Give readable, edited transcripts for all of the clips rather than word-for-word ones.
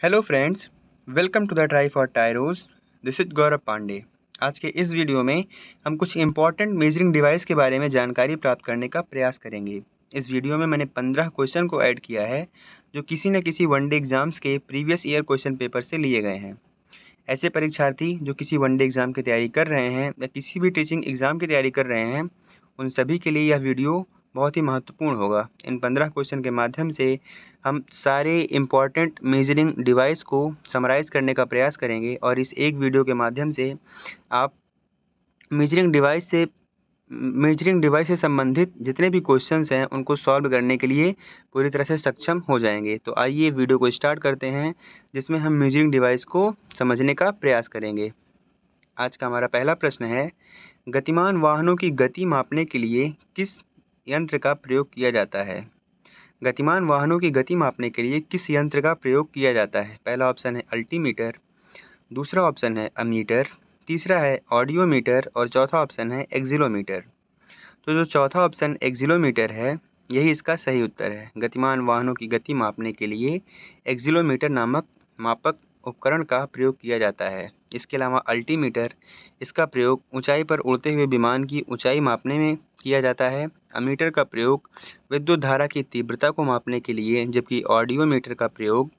Hello friends, welcome to the try for tyros. This is Gaurav Pandey. आज के इस video में हम कुछ इम्पॉर्टेंट मेजरिंग डिवाइस के बारे में जानकारी प्राप्त करने का प्रयास करेंगे। इस वीडियो में मैंने 15 क्वेश्चन को ऐड किया है जो किसी न किसी वनडे एग्जाम्स के प्रीवियस ईयर क्वेश्चन पेपर से लिए गए हैं। ऐसे परीक्षार्थी जो किसी वनडे एग्ज़ाम की तैयारी कर रहे हैं या किसी भी टीचिंग एग्ज़ाम की तैयारी कर रहे हैं, उन सभी के लिए यह वीडियो बहुत ही महत्वपूर्ण होगा। इन 15 क्वेश्चन के माध्यम से हम सारे इम्पॉर्टेंट मेजरिंग डिवाइस को समराइज़ करने का प्रयास करेंगे और इस एक वीडियो के माध्यम से आप मेजरिंग डिवाइस से संबंधित जितने भी क्वेश्चंस हैं उनको सॉल्व करने के लिए पूरी तरह से सक्षम हो जाएंगे। तो आइए वीडियो को स्टार्ट करते हैं, जिसमें हम मेजरिंग डिवाइस को समझने का प्रयास करेंगे। आज का हमारा पहला प्रश्न है, गतिमान वाहनों की गति मापने के लिए किस यंत्र का प्रयोग किया जाता है? गतिमान वाहनों की गति मापने के लिए किस यंत्र का प्रयोग किया जाता है? पहला ऑप्शन है अल्टीमीटर, दूसरा ऑप्शन है अमीटर, तीसरा है ऑडियोमीटर और चौथा ऑप्शन है एक्सीलोमीटर। तो जो चौथा ऑप्शन एक्सीलोमीटर है, यही इसका सही उत्तर है। गतिमान वाहनों की गति मापने के लिए एक्सीलोमीटर नामक मापक उपकरण का प्रयोग किया जाता है। इसके अलावा अल्टीमीटर, इसका प्रयोग ऊंचाई पर उड़ते हुए विमान की ऊंचाई मापने में किया जाता है। अमीटर का प्रयोग विद्युत धारा की तीव्रता को मापने के लिए, जबकि ऑडियोमीटर का प्रयोग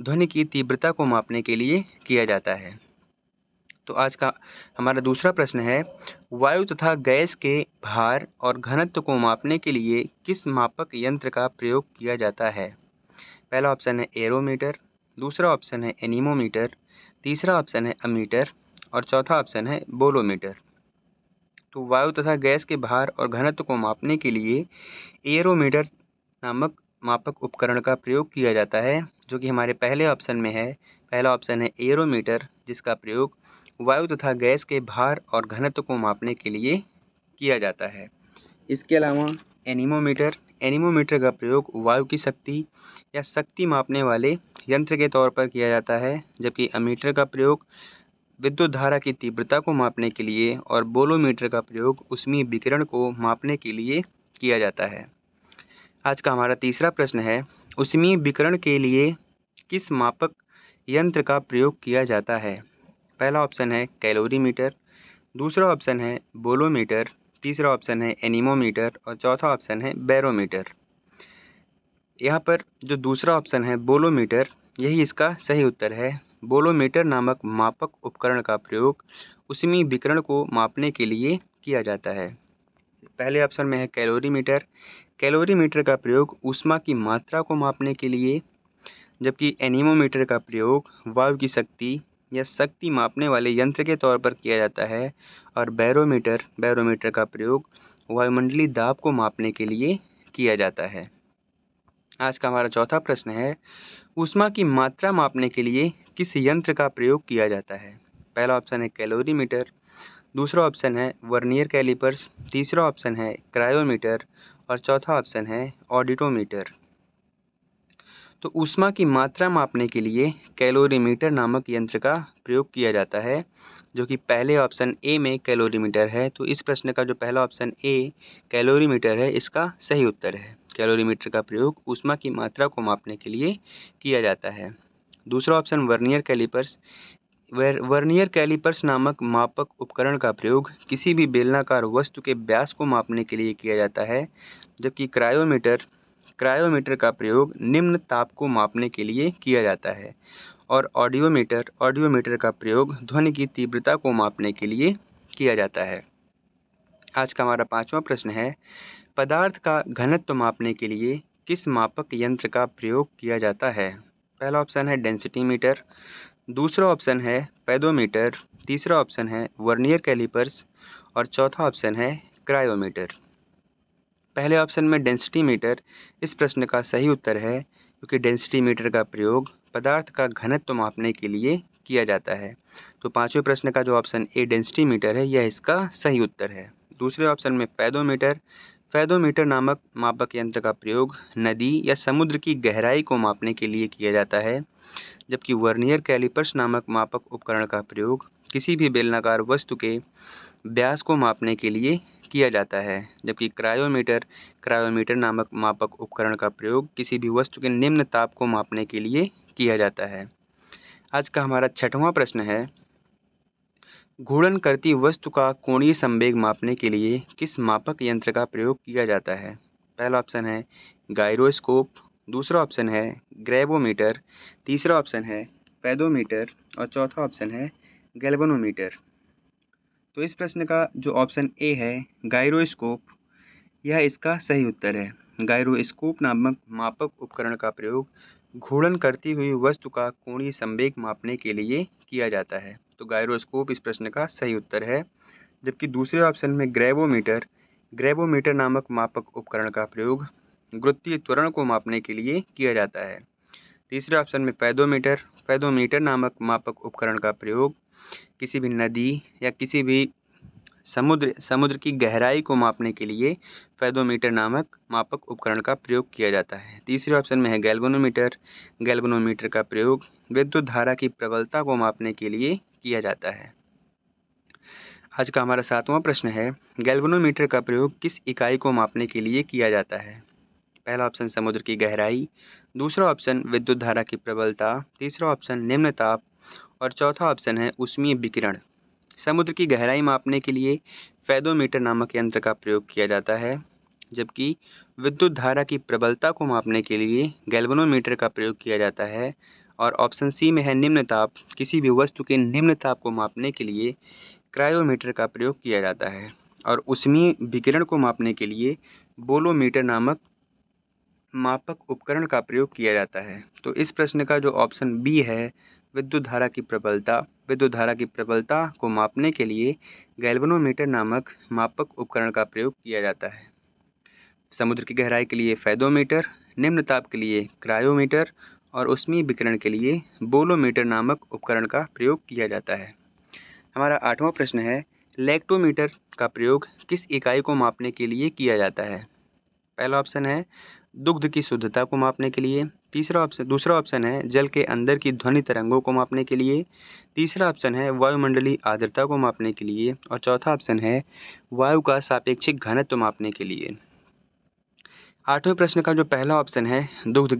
ध्वनि की तीव्रता को मापने के लिए किया जाता है। तो आज का हमारा दूसरा प्रश्न है, वायु तथा गैस के भार और घनत्व को मापने के लिए किस मापक यंत्र का प्रयोग किया जाता है? पहला ऑप्शन है एरोमीटर, दूसरा ऑप्शन है एनीमोमीटर, तीसरा ऑप्शन है अमीटर और चौथा ऑप्शन है बोलोमीटर। तो वायु तथा गैस के भार और घनत्व को मापने के लिए एरोमीटर नामक मापक उपकरण का प्रयोग किया जाता है, जो कि हमारे पहले ऑप्शन में है। पहला ऑप्शन है एरोमीटर, जिसका प्रयोग वायु तथा गैस के भार और घनत्व को मापने के लिए किया जाता है। इसके अलावा एनीमोमीटर का प्रयोग वायु की शक्ति या शक्ति मापने वाले यंत्र के तौर पर किया जाता है, जबकि अमीटर का प्रयोग विद्युत धारा की तीव्रता को मापने के लिए और बोलोमीटर का प्रयोग ऊष्मीय विकिरण को मापने के लिए किया जाता है। आज का हमारा तीसरा प्रश्न है, ऊष्मीय विकिरण के लिए किस मापक यंत्र का प्रयोग किया जाता है? पहला ऑप्शन है कैलोरीमीटर, दूसरा ऑप्शन है बोलोमीटर, तीसरा ऑप्शन है एनीमोमीटर और चौथा ऑप्शन है बैरोमीटर। यहाँ पर जो दूसरा ऑप्शन है बोलोमीटर, यही इसका सही उत्तर है। बोलोमीटर नामक मापक उपकरण का प्रयोग ऊष्मीय विकिरण को मापने के लिए किया जाता है। पहले ऑप्शन में है कैलोरीमीटर का प्रयोग ऊष्मा की मात्रा को मापने के लिए, जबकि एनीमोमीटर का प्रयोग वायु की शक्ति या शक्ति मापने वाले यंत्र के तौर पर किया जाता है और बैरोमीटर का प्रयोग वायुमंडलीय दाब को मापने के लिए किया जाता है। आज का हमारा चौथा प्रश्न है, ऊष्मा की मात्रा मापने के लिए किस यंत्र का प्रयोग किया जाता है? पहला ऑप्शन है कैलोरीमीटर, दूसरा ऑप्शन है वर्नियर कैलिपर्स, तीसरा ऑप्शन है क्रायोमीटर और चौथा ऑप्शन है ऑडिटोमीटर। तो ऊष्मा की मात्रा मापने के लिए कैलोरीमीटर नामक यंत्र का प्रयोग किया जाता है, जो कि पहले ऑप्शन ए में कैलोरीमीटर है। तो इस प्रश्न का जो पहला ऑप्शन ए कैलोरीमीटर है, इसका सही उत्तर है। कैलोरीमीटर का प्रयोग ऊष्मा की मात्रा को मापने के लिए किया जाता है। दूसरा ऑप्शन वर्नियर कैलिपर्स नामक मापक उपकरण का प्रयोग किसी भी बेलनाकार वस्तु के व्यास को मापने के लिए किया जाता है, जबकि क्रायोमीटर का प्रयोग निम्न ताप को मापने के लिए किया जाता है और ऑडियोमीटर का प्रयोग ध्वनि की तीव्रता को मापने के लिए किया जाता है। आज का हमारा पांचवा प्रश्न है, पदार्थ का घनत्व मापने के लिए किस मापक यंत्र का प्रयोग किया जाता है? पहला ऑप्शन है डेंसिटी मीटर, दूसरा ऑप्शन है पेडोमीटर, तीसरा ऑप्शन है वर्नियर कैलिपर्स और चौथा ऑप्शन है क्रायोमीटर। पहले ऑप्शन में डेंसिटी मीटर इस प्रश्न का सही उत्तर है, क्योंकि डेंसिटी मीटर का प्रयोग पदार्थ का घनत्व मापने के लिए किया जाता है। तो पांचवें प्रश्न का जो ऑप्शन ए डेंसिटी मीटर है, यह इसका सही उत्तर है। दूसरे ऑप्शन में फेदोमीटर नामक मापक यंत्र का प्रयोग नदी या समुद्र की गहराई को मापने के लिए किया जाता है, जबकि वर्नियर कैलिपर्स नामक मापक उपकरण का प्रयोग किसी भी बेलनाकार वस्तु के व्यास को मापने के लिए किया जाता है, जबकि क्रायोमीटर नामक मापक उपकरण का प्रयोग किसी भी वस्तु के निम्न ताप को मापने के लिए किया जाता है। आज का हमारा 6वां प्रश्न है, घूर्णन करती वस्तु का कोणीय संवेग मापने के लिए किस मापक यंत्र का प्रयोग किया जाता है? पहला ऑप्शन है गायरोस्कोप, दूसरा ऑप्शन है ग्रेवोमीटर, तीसरा ऑप्शन है पेडोमीटर और चौथा ऑप्शन है गैल्वेनोमीटर। तो इस प्रश्न का जो ऑप्शन ए है गायरोस्कोप, यह इसका सही उत्तर है। गायरोस्कोप नामक मापक उपकरण का प्रयोग घूर्णन करती हुई वस्तु का कोणीय संवेग मापने के लिए किया जाता है। तो गायरोस्कोप इस प्रश्न का सही उत्तर है। जबकि दूसरे ऑप्शन में ग्रेवोमीटर नामक मापक उपकरण का प्रयोग गुरुत्वीय त्वरण को मापने के लिए किया जाता है। तीसरे ऑप्शन में पेडोमीटर नामक मापक उपकरण का प्रयोग किसी भी नदी या किसी भी समुद्र की गहराई को मापने के लिए पेडोमीटर नामक मापक उपकरण का प्रयोग किया जाता है। तीसरे ऑप्शन में है गैल्वेनोमीटर का प्रयोग विद्युत धारा की प्रबलता को मापने के लिए किया जाता है। आज का हमारा 7वां प्रश्न है, गैल्वेनोमीटर का प्रयोग किस इकाई को मापने के लिए किया जाता है? पहला ऑप्शन समुद्र की गहराई, दूसरा ऑप्शन विद्युत धारा की प्रबलता, तीसरा ऑप्शन निम्न ताप और चौथा ऑप्शन है ऊष्मीय विकिरण। समुद्र की गहराई मापने के लिए पेडोमीटर नामक यंत्र का प्रयोग किया जाता है, जबकि विद्युत धारा की प्रबलता को मापने के लिए गैल्वेनोमीटर का प्रयोग किया जाता है। और ऑप्शन सी में है निम्न ताप, किसी भी वस्तु के निम्न ताप को मापने के लिए क्रायोमीटर का प्रयोग किया जाता है। और ऊष्मीय विकिरण को मापने के लिए बोलोमीटर नामक मापक उपकरण का प्रयोग किया जाता है। तो इस प्रश्न का जो ऑप्शन बी है विद्युत धारा की प्रबलता को मापने के लिए गैल्वेनोमीटर नामक मापक उपकरण का प्रयोग किया जाता है। समुद्र की गहराई के लिए पेडोमीटर, निम्न ताप के लिए क्रायोमीटर और ऊष्मीय विकिरण के लिए बोलोमीटर नामक उपकरण का प्रयोग किया जाता है। हमारा 8वां प्रश्न है, लैक्टोमीटर का प्रयोग किस इकाई को मापने के लिए किया जाता है? पहला ऑप्शन है दुग्ध की शुद्धता को मापने के लिए, दूसरा ऑप्शन है जल के अंदर की ध्वनि तरंगों को मापने के लिए, तीसरा ऑप्शन है वायुमंडलीय आर्द्रता को मापने के लिए और चौथा ऑप्शन है वायु का सापेक्षिक घनत्व मापने के लिए। 8वें प्रश्न का जो पहला ऑप्शन है दुग्ध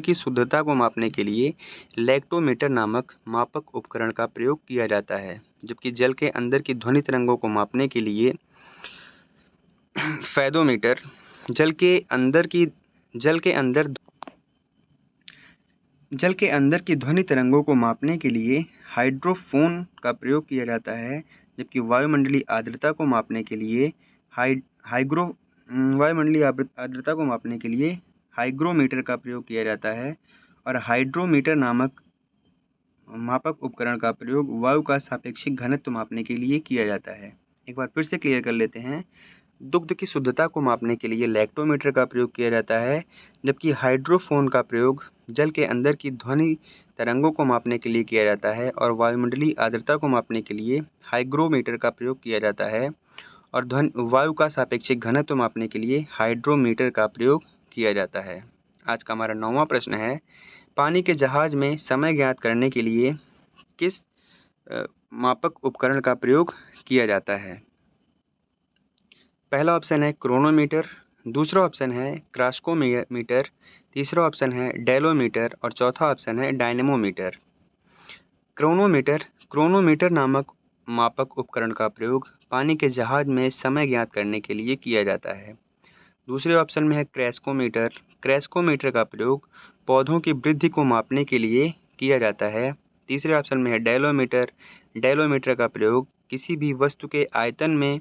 की शुद्धता को मापने के लिए लैक्टोमीटर नामक मापक उपकरण का प्रयोग किया जाता है, जबकि जल के अंदर की ध्वनि तरंगों को मापने के लिए पेडोमीटर, जल के अंदर की ध्वनि तरंगों को मापने के लिए हाइड्रोफोन का प्रयोग किया जाता है, जबकि वायुमंडलीय आर्द्रता को मापने के लिए हाइग्रोमीटर का प्रयोग किया जाता है। और हाइड्रोमीटर नामक मापक उपकरण का प्रयोग वायु का सापेक्षिक घनत्व मापने के लिए किया जाता है। एक बार फिर से क्लियर कर लेते हैं। दुग्ध की शुद्धता को मापने के लिए लैक्टोमीटर का प्रयोग किया जाता है, जबकि हाइड्रोफोन का प्रयोग जल के अंदर की ध्वनि तरंगों को मापने के लिए किया जाता है। और वायुमंडलीय आर्द्रता को मापने के लिए हाइग्रोमीटर का प्रयोग किया जाता है और वायु का सापेक्षिक घनत्व मापने के लिए हाइड्रोमीटर का प्रयोग किया जाता है। आज का हमारा 9वां प्रश्न है, पानी के जहाज में समय ज्ञात करने के लिए किस मापक उपकरण का प्रयोग किया जाता है? पहला ऑप्शन है क्रोनोमीटर, दूसरा ऑप्शन है क्रास्कोमीटर, तीसरा ऑप्शन है डेलोमीटर और चौथा ऑप्शन है डायनेमोमीटर। क्रोनोमीटर नामक मापक उपकरण का प्रयोग पानी के जहाज में समय ज्ञात करने के लिए किया जाता है। दूसरे ऑप्शन में है क्रेस्कोमीटर का प्रयोग पौधों की वृद्धि को मापने के लिए किया जाता है। तीसरे ऑप्शन में है डेलोमीटर का प्रयोग किसी भी वस्तु के आयतन में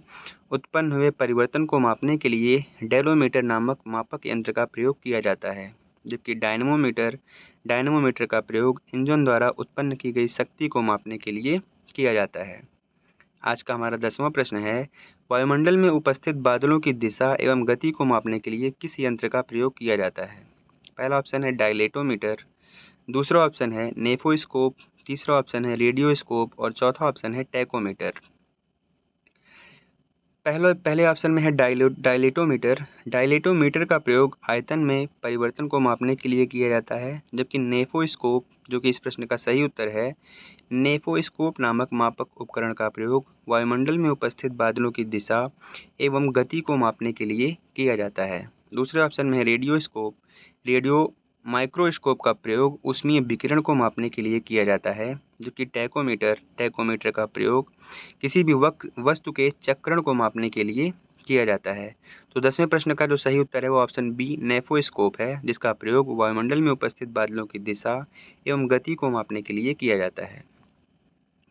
उत्पन्न हुए परिवर्तन को मापने के लिए डेलोमीटर नामक मापक यंत्र का प्रयोग किया जाता है। जबकि डायनेमोमीटर का प्रयोग इंजन द्वारा उत्पन्न की गई शक्ति को मापने के लिए किया जाता है। आज का हमारा 10वां प्रश्न है, वायुमंडल में उपस्थित बादलों की दिशा एवं गति को मापने के लिए किस यंत्र का प्रयोग किया जाता है? पहला ऑप्शन है डायलेटोमीटर, दूसरा ऑप्शन है नेफोस्कोप, तीसरा ऑप्शन है रेडियोस्कोप और चौथा ऑप्शन है टैकोमीटर। पहले ऑप्शन में है डायलेटोमीटर का प्रयोग आयतन में परिवर्तन को मापने के लिए किया जाता है, जबकि नेफोस्कोप, जो कि इस प्रश्न का सही उत्तर है, नेफोस्कोप नामक मापक उपकरण का प्रयोग वायुमंडल में उपस्थित बादलों की दिशा एवं गति को मापने के लिए किया जाता है। दूसरे ऑप्शन में है माइक्रोस्कोप का प्रयोग ऊष्मीय विकिरण को मापने के लिए किया जाता है, जबकि टैकोमीटर का प्रयोग किसी भी वस्तु के चक्रण को मापने के लिए किया जाता है। तो 10वें प्रश्न का जो सही उत्तर है वो ऑप्शन बी नेफोस्कोप है, जिसका प्रयोग वायुमंडल में उपस्थित बादलों की दिशा एवं गति को मापने के लिए किया जाता है।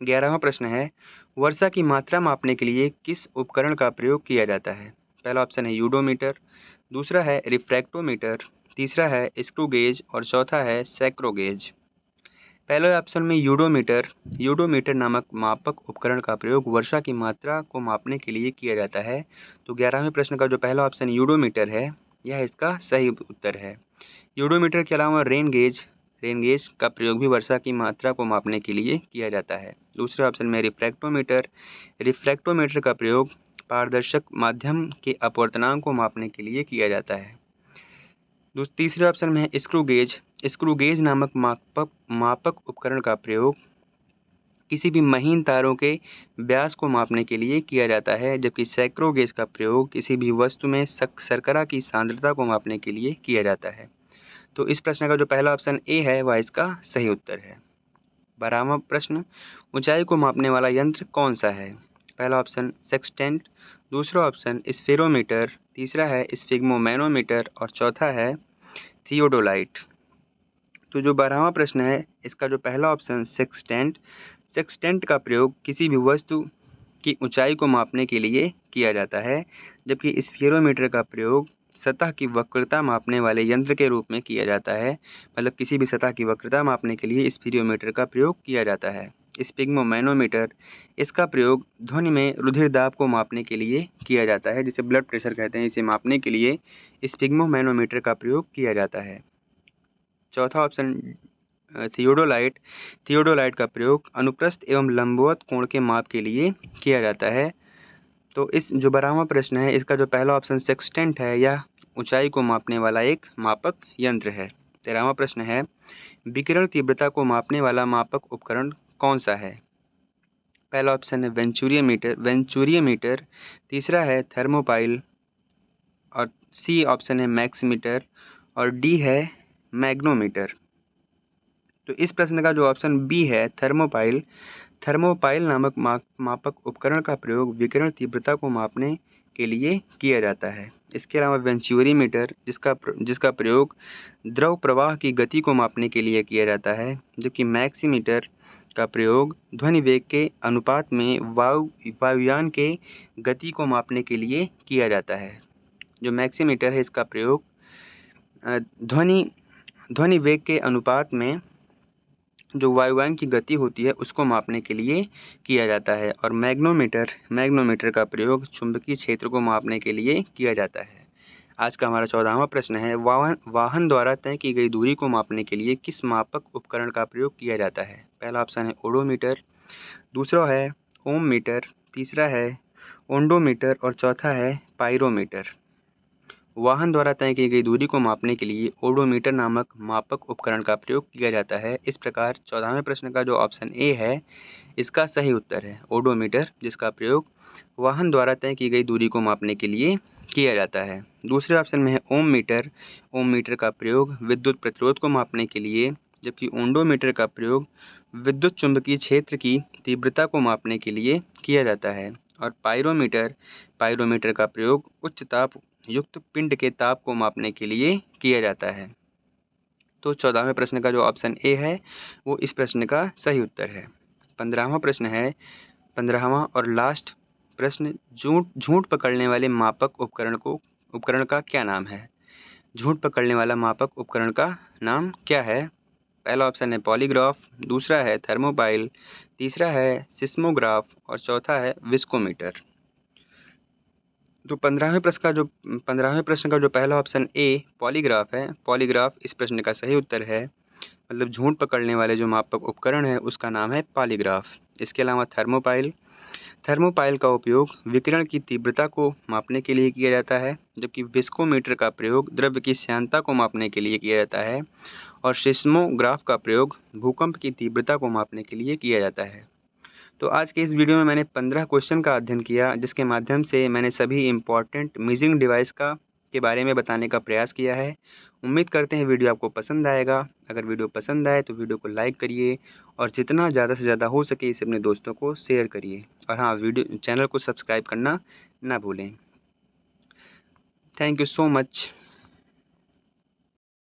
11वां प्रश्न है, वर्षा की मात्रा मापने के लिए किस उपकरण का प्रयोग किया जाता है? पहला ऑप्शन है यूडोमीटर, दूसरा है रिफ्रैक्टोमीटर, तीसरा है स्क्रू गेज और चौथा है सैक्रोगेज। पहले ऑप्शन में यूडोमीटर नामक मापक उपकरण का प्रयोग वर्षा की मात्रा को मापने के लिए किया जाता है। तो 11वें प्रश्न का जो पहला ऑप्शन यूडोमीटर है यह इसका सही उत्तर है। यूडोमीटर के अलावा रेन गेज का प्रयोग भी वर्षा की मात्रा को मापने के लिए किया जाता है। दूसरे ऑप्शन में रिफ्रैक्टोमीटर का प्रयोग पारदर्शक माध्यम के अपवर्तनांक को मापने के लिए किया जाता है। तीसरे ऑप्शन में स्क्रू गेज नामक मापक उपकरण का प्रयोग किसी भी महीन तारों के व्यास को मापने के लिए किया जाता है, जबकि सैक्रोगेज का प्रयोग किसी भी वस्तु में शर्करा की सांद्रता को मापने के लिए किया जाता है। तो इस प्रश्न का जो पहला ऑप्शन ए है वह इसका सही उत्तर है। 12वां प्रश्न, ऊंचाई को मापने वाला यंत्र कौन सा है? पहला ऑप्शन सेक्सटेंट, दूसरा ऑप्शन स्फेरोमीटर, तीसरा है स्फिग्मोमैनोमीटर और चौथा है थियोडोलाइट। तो जो 12वां प्रश्न है इसका जो पहला ऑप्शन सेक्सटेंट का प्रयोग किसी भी वस्तु की ऊंचाई को मापने के लिए किया जाता है, जबकि स्फीरोमीटर का प्रयोग सतह की वक्रता मापने वाले यंत्र के रूप में किया जाता है। मतलब किसी भी सतह की वक्रता मापने के लिए स्फीरोमीटर का प्रयोग किया जाता है। स्फिग्मोमैनोमीटर, इसका प्रयोग ध्वनि में रुधिर दाब को मापने के लिए किया जाता है, जिसे ब्लड प्रेशर कहते हैं। इसे मापने के लिए स्फिग्मोमैनोमीटर का प्रयोग किया जाता है। चौथा ऑप्शन थियोडोलाइट का प्रयोग अनुप्रस्थ एवं लंबवत कोण के माप के लिए किया जाता है। तो इस जो 12वां प्रश्न है इसका जो पहला ऑप्शन सेक्सटेंट है, यह ऊंचाई को मापने वाला एक मापक यंत्र है। 13वां प्रश्न है, विकिरण तीव्रता को मापने वाला मापक उपकरण कौन सा है? पहला ऑप्शन है वेंचुरियोमीटर, तीसरा है थर्मोपाइल और सी ऑप्शन है मैक्सीमीटर और डी है मैग्नोमीटर। तो इस प्रश्न का जो ऑप्शन बी है थर्मोपाइल नामक मापक उपकरण का प्रयोग विकिरण तीव्रता को मापने के लिए किया जाता है। इसके अलावा वेंचुरियोमीटर जिसका प्रयोग द्रव प्रवाह की गति को मापने के लिए किया जाता है, जबकि मैक्सीमीटर का प्रयोग ध्वनि वेग के अनुपात में वायुयान के गति को मापने के लिए किया जाता है। जो मैक्सीमीटर है इसका प्रयोग ध्वनि वेग के अनुपात में जो वायुयान की गति होती है उसको मापने के लिए किया जाता है। और मैग्नोमीटर का प्रयोग चुंबकीय क्षेत्र को मापने के लिए किया जाता है। आज का हमारा 14वां प्रश्न है, वाहन द्वारा तय की गई दूरी को मापने के लिए किस मापक उपकरण का प्रयोग किया जाता है? पहला ऑप्शन है ओडोमीटर, दूसरा है ओम मीटर, तीसरा है ओंडोमीटर और चौथा है पायरोमीटर। वाहन द्वारा तय की गई दूरी को मापने के लिए ओडोमीटर नामक मापक उपकरण का प्रयोग किया जाता है। इस प्रकार 14वें प्रश्न का जो ऑप्शन ए है इसका सही उत्तर है ओडोमीटर, जिसका प्रयोग वाहन द्वारा तय की गई दूरी को मापने के लिए किया जाता है। दूसरे ऑप्शन में है ओम मीटर का प्रयोग विद्युत प्रतिरोध को मापने के लिए, जबकि ओंडोमीटर का प्रयोग विद्युत चुंबकीय क्षेत्र की तीव्रता को मापने के लिए किया जाता है। और पायरोमीटर का प्रयोग उच्च ताप युक्त पिंड के ताप को मापने के लिए किया जाता है। तो 14वें प्रश्न का जो ऑप्शन ए है वो इस प्रश्न का सही उत्तर है। 15वां प्रश्न है, 15वां और लास्ट प्रश्न, झूठ पकड़ने वाले मापक उपकरण का क्या नाम है? झूठ पकड़ने वाला मापक उपकरण का नाम क्या है? पहला ऑप्शन है पॉलीग्राफ, दूसरा है थर्मोपाइल, तीसरा है सिस्मोग्राफ और चौथा है विस्कोमीटर। तो 15वें प्रश्न का जो पहला ऑप्शन ए पॉलीग्राफ है, पॉलीग्राफ इस प्रश्न का सही उत्तर है। मतलब झूठ पकड़ने वाले जो मापक उपकरण है उसका नाम है पॉलीग्राफ। इसके अलावा थर्मोपाइल का उपयोग विकिरण की तीव्रता को मापने के लिए किया जाता है, जबकि विस्कोमीटर का प्रयोग द्रव्य की श्यानता को मापने के लिए किया जाता है और सिस्मोग्राफ का प्रयोग भूकंप की तीव्रता को मापने के लिए किया जाता है। तो आज के इस वीडियो में मैंने 15 क्वेश्चन का अध्ययन किया, जिसके माध्यम से मैंने सभी इम्पॉर्टेंट मेजरिंग डिवाइस का के बारे में बताने का प्रयास किया है। उम्मीद करते हैं वीडियो आपको पसंद आएगा। अगर वीडियो पसंद आए तो वीडियो को लाइक करिए और जितना ज़्यादा से ज़्यादा हो सके इसे अपने दोस्तों को शेयर करिए। और हाँ, चैनल को सब्सक्राइब करना ना भूलें। Thank you so much.